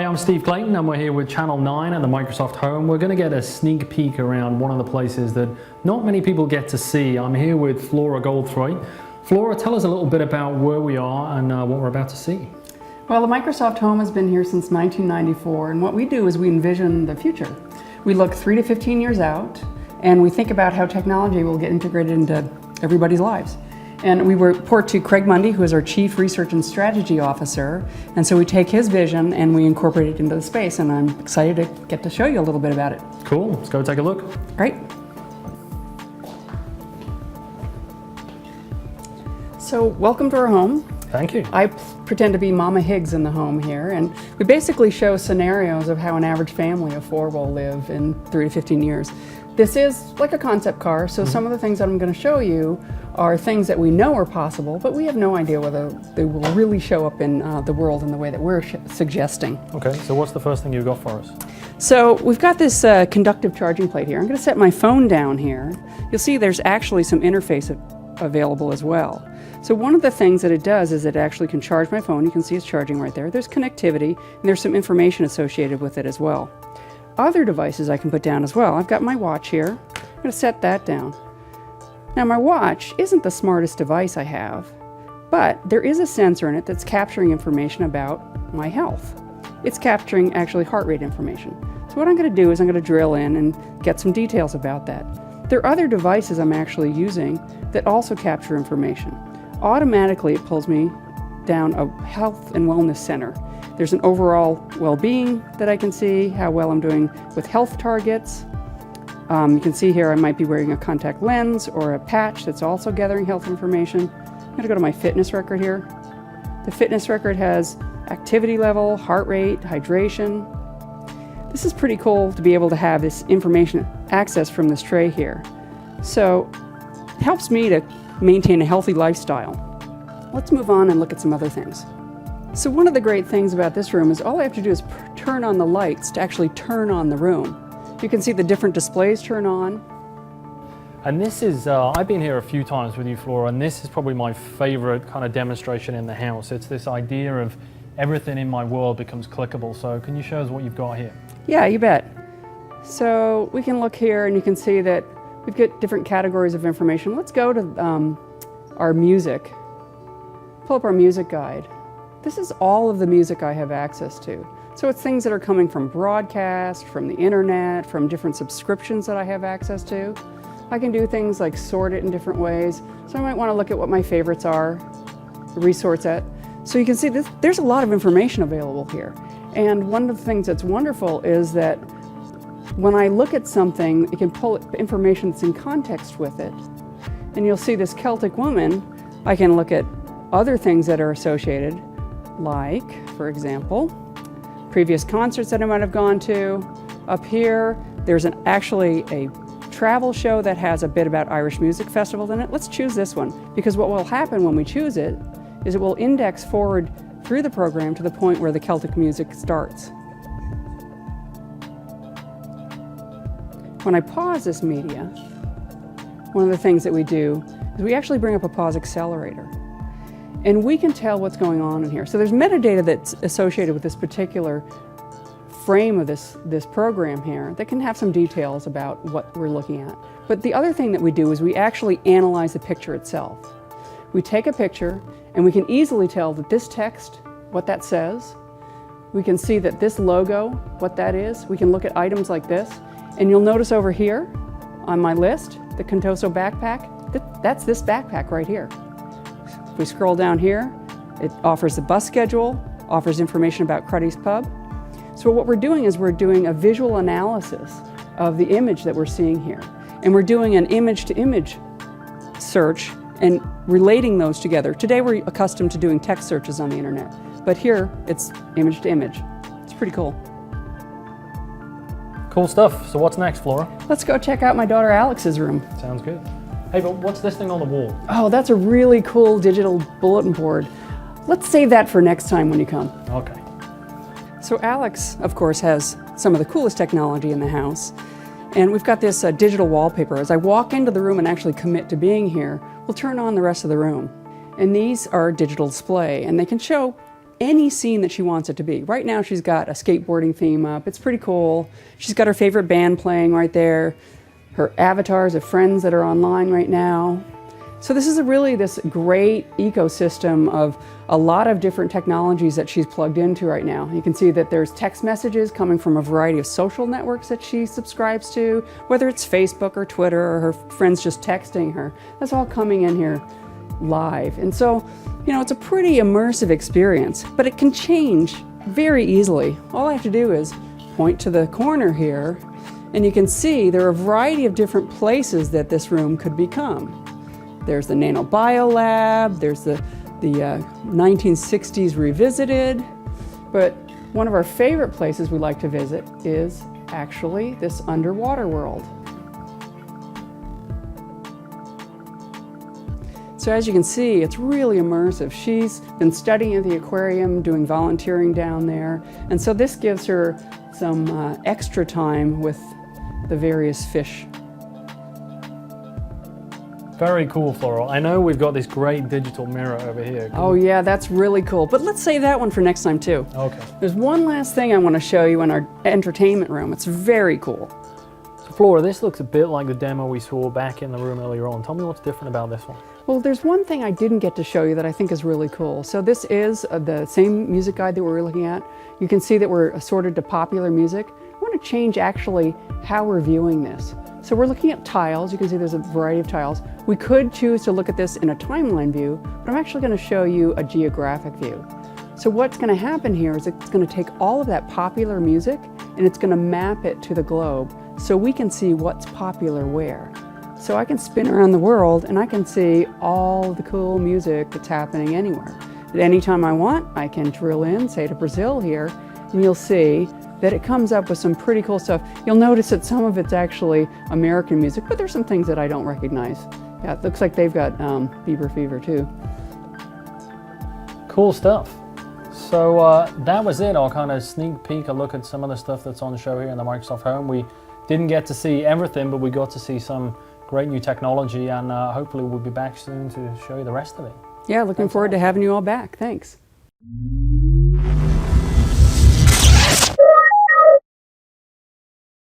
Hi, I'm Steve Clayton and we're here with Channel 9 at the Microsoft Home. We're going to get a sneak peek around one of the places that not many people get to see. I'm here with Flora Goldthwaite. Flora, tell us a little bit about where we are and what we're about to see. Well, the Microsoft Home has been here since 1994, and what we do is we envision the future. We look 3 to 15 years out, and we think about how technology will get integrated into everybody's lives. And we report to Craig Mundy, who is our Chief Research and Strategy Officer, and so we take his vision and we incorporate it into the space, and I'm excited to get to show you a little bit about it. Cool, let's go take a look. Great. So, welcome to our home. Thank you. I pretend to be Mama Higgs in the home here, and we basically show scenarios of how an average family of 4 will live in 3 to 15 years. This is like a concept car, so some of the things that I'm going to show you are things that we know are possible, but we have no idea whether they will really show up in the world in the way that we're suggesting. Okay, so what's the first thing you've got for us? So we've got this conductive charging plate here. I'm going to set my phone down here. You'll see there's actually some interface available as well. So one of the things that it does is it actually can charge my phone. You can see it's charging right there. There's connectivity, and there's some information associated with it as well. Other devices I can put down as well. I've got my watch here. I'm going to set that down. Now my watch isn't the smartest device I have, but there is a sensor in it that's capturing information about my health. It's capturing actually heart rate information. So what I'm going to do is I'm going to drill in and get some details about that. There are other devices I'm actually using that also capture information. Automatically it pulls me down a health and wellness center. There's an overall well-being that I can see, how well I'm doing with health targets. You can see here I might be wearing a contact lens or a patch that's also gathering health information. I'm going to go to my fitness record here. The fitness record has activity level, heart rate, hydration. This is pretty cool to be able to have this information access from this tray here. So it helps me to maintain a healthy lifestyle. Let's move on and look at some other things. So one of the great things about this room is all I have to do is turn on the lights to actually turn on the room. You can see the different displays turn on. And this is, I've been here a few times with you, Flora, and this is probably my favorite kind of demonstration in the house. It's this idea of everything in my world becomes clickable. So can you show us what you've got here? Yeah, you bet. So we can look here and you can see that we've got different categories of information. Let's go to our music. Pull up our music guide. This is all of the music I have access to. So it's things that are coming from broadcast, from the internet, from different subscriptions that I have access to. I can do things like sort it in different ways. So I might want to look at what my favorites are, resort that. So you can see this, there's a lot of information available here. And one of the things that's wonderful is that when I look at something, it can pull information that's in context with it. And you'll see this Celtic woman, I can look at other things that are associated, like, for example, previous concerts that I might have gone to. Up here, there's actually a travel show that has a bit about Irish Music Festival in it. Let's choose this one, because what will happen when we choose it is it will index forward through the program to the point where the Celtic music starts. When I pause this media, one of the things that we do is we actually bring up a pause accelerator. And we can tell what's going on in here. So there's metadata that's associated with this particular frame of this program here that can have some details about what we're looking at. But the other thing that we do is we actually analyze the picture itself. We take a picture and we can easily tell that this text, what that says. We can see that this logo, what that is. We can look at items like this. And you'll notice over here on my list, the Contoso backpack, that's this backpack right here. If we scroll down here, it offers the bus schedule, offers information about Cruddy's Pub. So what we're doing is we're doing a visual analysis of the image that we're seeing here. And we're doing an image-to-image search and relating those together. Today we're accustomed to doing text searches on the internet, but here it's image-to-image. It's pretty cool. Cool stuff. So what's next, Flora? Let's go check out my daughter Alex's room. Sounds good. Hey, but what's this thing on the wall? Oh, that's a really cool digital bulletin board. Let's save that for next time when you come. Okay. So Alex, of course, has some of the coolest technology in the house. And we've got this digital wallpaper. As I walk into the room and actually commit to being here, we'll turn on the rest of the room. And these are digital display, and they can show any scene that she wants it to be. Right now she's got a skateboarding theme up. It's pretty cool. She's got her favorite band playing right there. Her avatars of friends that are online right now. So this is really this great ecosystem of a lot of different technologies that she's plugged into right now. You can see that there's text messages coming from a variety of social networks that she subscribes to, whether it's Facebook or Twitter or her friends just texting her. That's all coming in here live. And so, you know, it's a pretty immersive experience, but it can change very easily. All I have to do is point to the corner here, and you can see there are a variety of different places that this room could become. There's the Nanobio Lab, there's the 1960s Revisited, but one of our favorite places we like to visit is actually this underwater world. So as you can see, it's really immersive. She's been studying at the aquarium, doing volunteering down there, and so this gives her some extra time with the various fish. Very cool, Floral. I know we've got this great digital mirror over here. Oh yeah, that's really cool. But let's save that one for next time too. Okay. There's one last thing I want to show you in our entertainment room. It's very cool. So Flora, this looks a bit like the demo we saw back in the room earlier on. Tell me what's different about this one. Well, there's one thing I didn't get to show you that I think is really cool. So this is the same music guide that we were looking at. You can see that we're assorted to popular music. I want to change actually how we're viewing this. So we're looking at tiles. You can see there's a variety of tiles. We could choose to look at this in a timeline view, but I'm actually going to show you a geographic view. So what's going to happen here is it's going to take all of that popular music and it's going to map it to the globe so we can see what's popular where. So I can spin around the world and I can see all the cool music that's happening anywhere. At any time I want, I can drill in, say to Brazil here, and you'll see that it comes up with some pretty cool stuff. You'll notice that some of it's actually American music, but there's some things that I don't recognize. Yeah, it looks like they've got Bieber Fever too. Cool stuff. So that was it, our kind of sneak peek, a look at some of the stuff that's on the show here in the Microsoft Home. We didn't get to see everything, but we got to see some great new technology, and hopefully we'll be back soon to show you the rest of it. Yeah, looking forward to having you all back. Thanks.